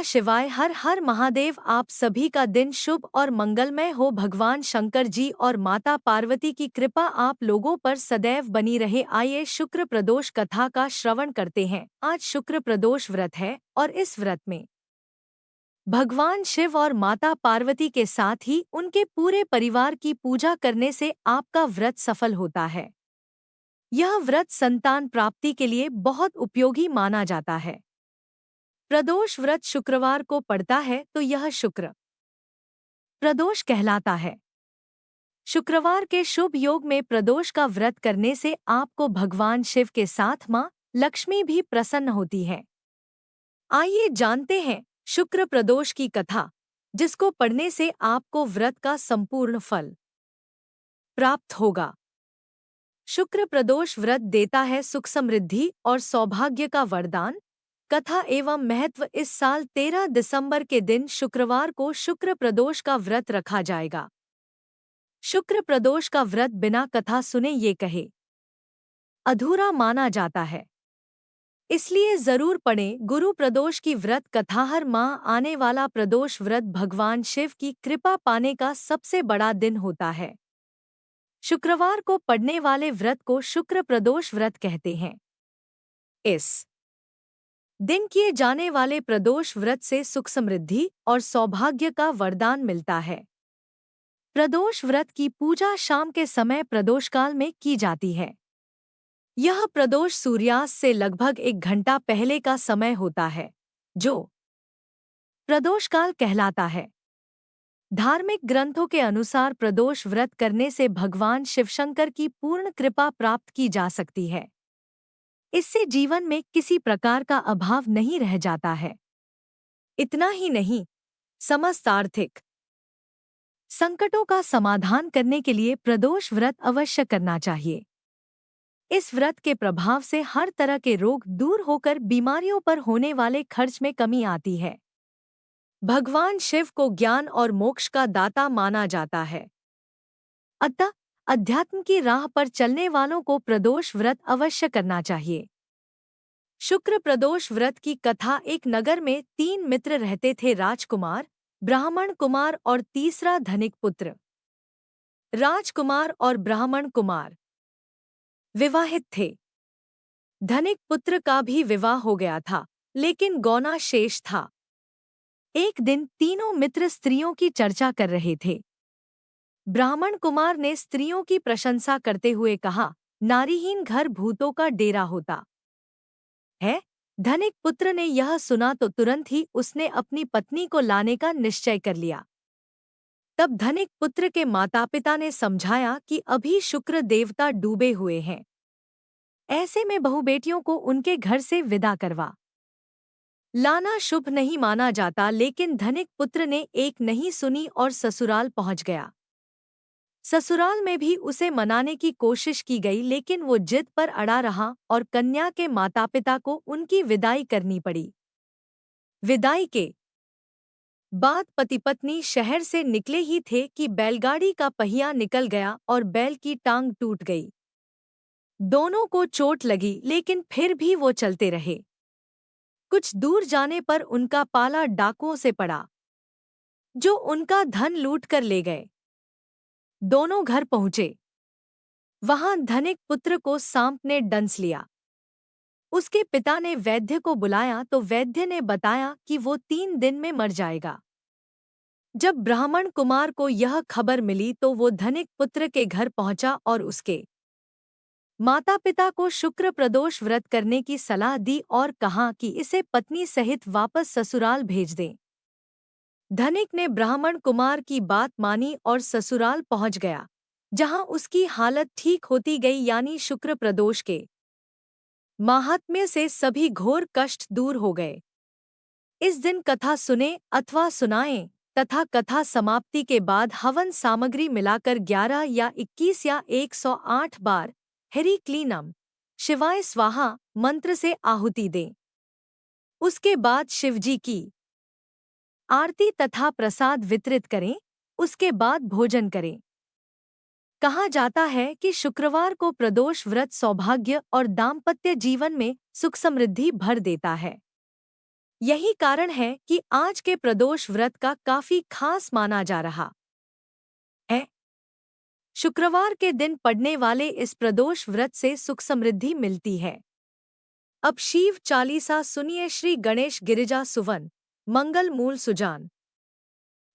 शिवाय। हर हर महादेव। आप सभी का दिन शुभ और मंगलमय हो। भगवान शंकर जी और माता पार्वती की कृपा आप लोगों पर सदैव बनी रहे। आइए शुक्र प्रदोष कथा का श्रवण करते हैं। आज शुक्र प्रदोष व्रत है और इस व्रत में भगवान शिव और माता पार्वती के साथ ही उनके पूरे परिवार की पूजा करने से आपका व्रत सफल होता है। यह व्रत संतान प्राप्ति के लिए बहुत उपयोगी माना जाता है। प्रदोष व्रत शुक्रवार को पड़ता है तो यह शुक्र प्रदोष कहलाता है। शुक्रवार के शुभ योग में प्रदोष का व्रत करने से आपको भगवान शिव के साथ मां लक्ष्मी भी प्रसन्न होती है। आइए जानते हैं शुक्र प्रदोष की कथा, जिसको पढ़ने से आपको व्रत का संपूर्ण फल प्राप्त होगा। शुक्र प्रदोष व्रत देता है सुख समृद्धि और सौभाग्य का वरदान। कथा एवं महत्व। इस साल 13 दिसंबर के दिन शुक्रवार को शुक्र प्रदोष का व्रत रखा जाएगा। शुक्र प्रदोष का व्रत बिना कथा सुने ये कहे अधूरा माना जाता है, इसलिए जरूर पढ़ें। गुरु प्रदोष की व्रत कथा। हर माह आने वाला प्रदोष व्रत भगवान शिव की कृपा पाने का सबसे बड़ा दिन होता है। शुक्रवार को पढ़ने वाले व्रत को शुक्र प्रदोष व्रत कहते हैं। इस दिन किए जाने वाले प्रदोष व्रत से सुख समृद्धि और सौभाग्य का वरदान मिलता है। प्रदोष व्रत की पूजा शाम के समय प्रदोष काल में की जाती है। यह प्रदोष सूर्यास्त से लगभग 1 घंटा पहले का समय होता है, जो प्रदोष काल कहलाता है। धार्मिक ग्रंथों के अनुसार प्रदोष व्रत करने से भगवान शिवशंकर की पूर्ण कृपा प्राप्त की जा सकती है। इससे जीवन में किसी प्रकार का अभाव नहीं रह जाता है। इतना ही नहीं, समस्त आर्थिक संकटों का समाधान करने के लिए प्रदोष व्रत अवश्य करना चाहिए। इस व्रत के प्रभाव से हर तरह के रोग दूर होकर बीमारियों पर होने वाले खर्च में कमी आती है। भगवान शिव को ज्ञान और मोक्ष का दाता माना जाता है। अतः अध्यात्म की राह पर चलने वालों को प्रदोष व्रत अवश्य करना चाहिए। शुक्र प्रदोष व्रत की कथा। एक नगर में 3 मित्र रहते थे, राजकुमार, ब्राह्मण कुमार और तीसरा धनिक पुत्र। राजकुमार और ब्राह्मण कुमार विवाहित थे। धनिक पुत्र का भी विवाह हो गया था, लेकिन गौना शेष था। एक दिन तीनों मित्र स्त्रियों की चर्चा कर रहे थे। ब्राह्मण कुमार ने स्त्रियों की प्रशंसा करते हुए कहा, नारीहीन घर भूतों का डेरा होता है। धनिक पुत्र ने यह सुना तो तुरंत ही उसने अपनी पत्नी को लाने का निश्चय कर लिया। तब धनिक पुत्र के माता पिता ने समझाया कि अभी शुक्र देवता डूबे हुए हैं, ऐसे में बहू बेटियों को उनके घर से विदा करवा लाना शुभ नहीं माना जाता। लेकिन धनिक पुत्र ने एक नहीं सुनी और ससुराल पहुंच गया। ससुराल में भी उसे मनाने की कोशिश की गई, लेकिन वो जिद पर अड़ा रहा और कन्या के माता पिता को उनकी विदाई करनी पड़ी। विदाई के बाद पति पत्नी शहर से निकले ही थे कि बैलगाड़ी का पहिया निकल गया और बैल की टांग टूट गई। दोनों को चोट लगी, लेकिन फिर भी वो चलते रहे। कुछ दूर जाने पर उनका पाला डाकुओं से पड़ा, जो उनका धन लूट कर ले गए। दोनों घर पहुंचे। वहां धनिक पुत्र को सांप ने डंस लिया। उसके पिता ने वैद्य को बुलाया तो वैद्य ने बताया कि वो 3 दिन में मर जाएगा। जब ब्राह्मण कुमार को यह खबर मिली तो वो धनिक पुत्र के घर पहुंचा और उसके माता पिता को शुक्र प्रदोष व्रत करने की सलाह दी और कहा कि इसे पत्नी सहित वापस ससुराल भेज दें। धनिक ने ब्राह्मण कुमार की बात मानी और ससुराल पहुंच गया, जहां उसकी हालत ठीक होती गई। यानी शुक्र प्रदोष के माहात्म्य से सभी घोर कष्ट दूर हो गए। इस दिन कथा सुने अथवा सुनाएं तथा कथा समाप्ति के बाद हवन सामग्री मिलाकर 11 या 21 या 108 बार हरि क्लीनम शिवाय स्वाहा मंत्र से आहुति दें। उसके बाद शिवजी की आरती तथा प्रसाद वितरित करें। उसके बाद भोजन करें। कहा जाता है कि शुक्रवार को प्रदोष व्रत सौभाग्य और दाम्पत्य जीवन में सुख समृद्धि भर देता है। यही कारण है कि आज के प्रदोष व्रत का काफी खास माना जा रहा है। शुक्रवार के दिन पड़ने वाले इस प्रदोष व्रत से सुख समृद्धि मिलती है। अब शिव चालीसा सुनिए। श्री गणेश गिरिजा सुवन मंगल मूल सुजान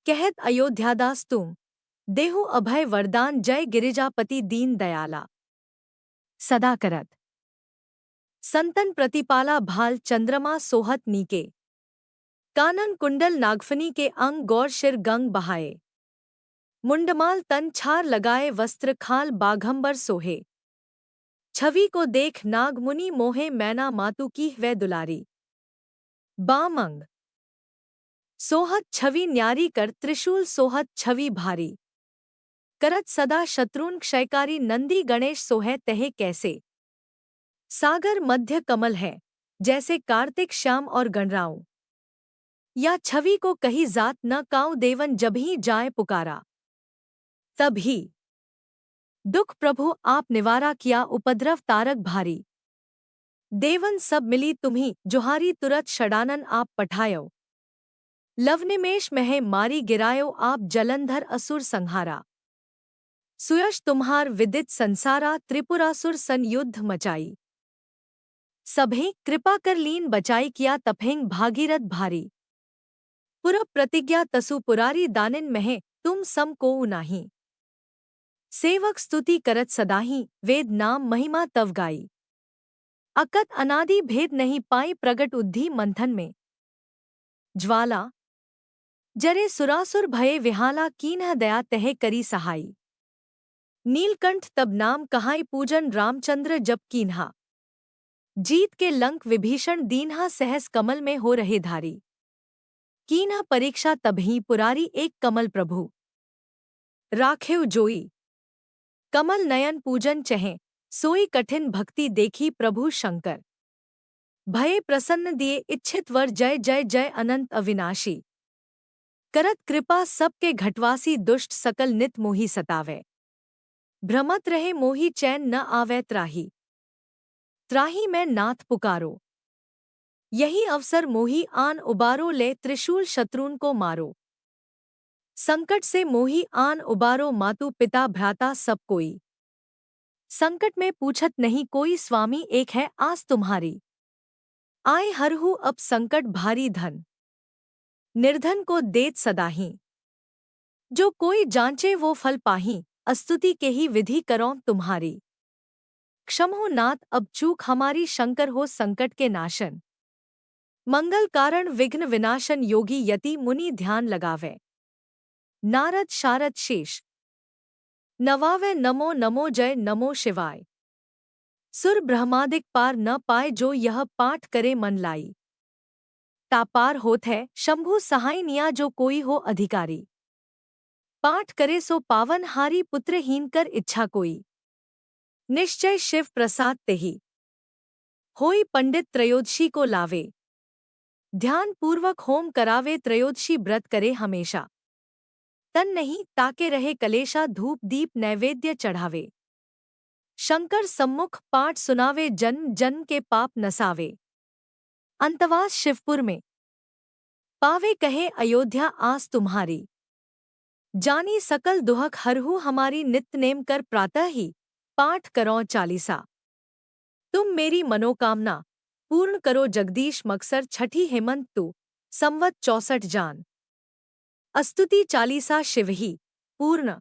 कहत अयोध्यादास तुम देहु अभय वरदान। जय गिरिजापति दीन दयाला सदा करत संतन प्रतिपाला। भाल चंद्रमा सोहत नीके कानन कुंडल नागफनी के अंग गौर शिर गंग बहाए। मुंडमाल तन छार लगाए वस्त्र खाल बाघंबर सोहे। छवि को देख नागमुनि मोहे मैना मातु की वै दुलारी। बामंग सोहत छवि न्यारी कर त्रिशूल सोहत छवि भारी। करत सदा शत्रुन क्षयकारी नंदी गणेश सोहे तहे कैसे। सागर मध्य कमल है जैसे कार्तिक श्याम और गणराऊ। या छवि को कही जात न काऊ देवन जभी जाए पुकारा। तभी दुख प्रभु आप निवारा किया उपद्रव तारक भारी। देवन सब मिली तुम्ही जोहारी तुरत षडानन आप पठायो। लवनिमेष मह मारी गिरायो आप जलंधर असुर संहारा। सुयश तुम्हार विदित संसारा त्रिपुरासुर सन युद्ध मचाई। सभे कृपा कर लीन बचाई किया तपेंग भागीरथ भारी। पुरब प्रतिज्ञा तसु पुरारी दानिन मह तुम सम को नाही। सेवक स्तुति करत सदाही वेद नाम महिमा तव गाई। अकत अनादि भेद नहीं पाई प्रगट उद्धि मंथन में। ज्वाला जरे सुरासुर भये विहाला कीन्ह दया तह करी सहाई। नीलकंठ तब नाम कहाई पूजन रामचंद्र जप कीन्हा। जीत के लंक विभीषण दीन्हा सहस कमल में हो रहे धारी। कीन्हा परीक्षा तबही पुरारी एक कमल प्रभु। राखेव जोई कमल नयन पूजन चहें सोई कठिन भक्ति देखी प्रभु शंकर। भये प्रसन्न दिए इच्छित वर जय जय जय अनंत अविनाशी। करत कृपा सबके घटवासी दुष्ट सकल नित मोही सतावे। भ्रमत रहे मोही चैन न आवे त्राही। त्राही मैं नाथ पुकारो। यही अवसर मोही आन उबारो ले त्रिशूल शत्रुन को मारो। संकट से मोही आन उबारो मातु पिता भ्राता सब कोई। संकट में पूछत नहीं कोई स्वामी एक है आस तुम्हारी। आए हरहु अब संकट भारी धन निर्धन को देत सदाही। जो कोई जांचे वो फल पाही अस्तुति के ही विधि करो तुम्हारी। क्षमो नाथ अब चूक हमारी शंकर हो संकट के नाशन। मंगल कारण विघ्न विनाशन योगी यति मुनि ध्यान लगावे। नारद शारद शेष नवावे नमो नमो जय नमो शिवाय। सुर ब्रह्मादिक पार न पाए जो यह पाठ करे मन लाई। तापार होत है शंभु सहाय निया जो कोई हो अधिकारी। पाठ करे सो पावन हारी पुत्रहीन कर इच्छा कोई। निश्चय शिव प्रसाद तेहि होई पंडित त्रयोदशी को लावे। ध्यान पूर्वक होम करावे त्रयोदशी व्रत करे हमेशा। तन नहीं ताके रहे कलेशा धूप दीप नैवेद्य चढ़ावे। शंकर सम्मुख पाठ सुनावे जन्म जन्म के पाप नसावे। अंतवास शिवपुर में पावे कहे अयोध्या आस तुम्हारी। जानी सकल दुहक हरहु हमारी नित्य नेम कर प्रातः ही पाठ करो चालीसा। तुम मेरी मनोकामना पूर्ण करो जगदीश मकसर छठी हेमंत तु संवत 64 जान। अस्तुति चालीसा शिव ही पूर्ण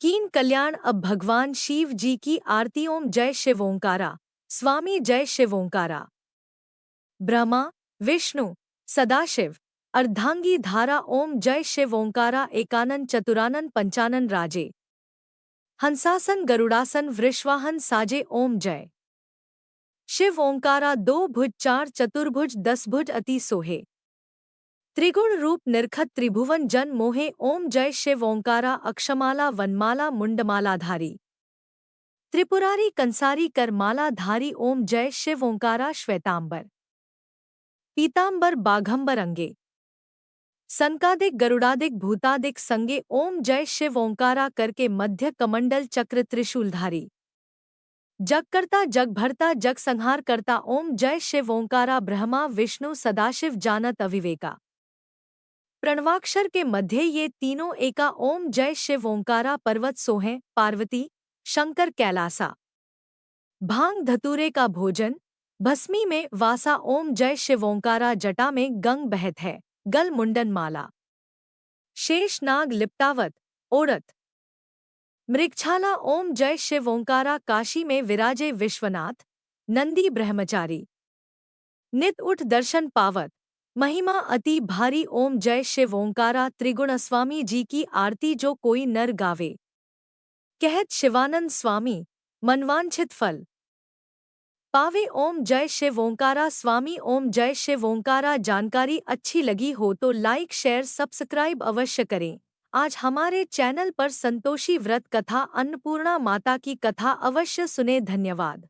कीन कल्याण। अब भगवान शिव जी की आरती। ओम जय शिव ओंकारा स्वामी जय शिव ओंकारा। ब्रह्मा विष्णु सदाशिव अर्धांगी धारा। ओम जय शिव ओंकारा। एकानन चतुरानन पंचानन राजे। हंसासन गरुड़ासन वृषवाहन साजे। ओम जय शिव ओंकारा। दो भुज चार चतुर्भुज 10 भुज अति सोहे। त्रिगुण रूप निरखत त्रिभुवन जन मोहे। ओम जय शिव ओंकारा। अक्षमाला वनमाला मुंडमालाधारी। त्रिपुरारी कंसारी करमाला धारी। ओम जय शिव ओंकारा। श्वेतांबर पीतांबर बाघंबर अंगे। संकादिक गरुड़ादिक भूतादिक संगे। ओम जय शिव ओंकारा करके मध्य कमंडल चक्र त्रिशूलधारी। जगकर्ता जग भरता जग संहार करता ओम जय शिव ओंकारा ब्रह्मा विष्णु सदाशिव जानत अविवेका। प्रणवाक्षर के मध्य ये तीनों एका ओम जय शिव ओंकारा पर्वत सोहें पार्वती शंकर कैलासा। भांग धतूरे का भोजन भस्मी में वासा ओम जय शिव ओंकारा जटा में गंग बहत है गल मुंडन माला। शेष नाग लिप्तावत ओड़त मृगछाला ओम जय शिव ओंकारा काशी में विराजे विश्वनाथ नंदी ब्रह्मचारी। नित उठ दर्शन पावत महिमा अति भारी ओम जय शिव ओंकारा त्रिगुण स्वामी जी की आरती जो कोई नर गावे कहत शिवानंद स्वामी मनवांछित फल पावे ओम जय शिव ओंकारा स्वामी ओम जय शिव ओंकारा। जानकारी अच्छी लगी हो तो लाइक शेयर सब्सक्राइब अवश्य करें। आज हमारे चैनल पर संतोषी व्रत कथा अन्नपूर्णा माता की कथा अवश्य सुने। धन्यवाद।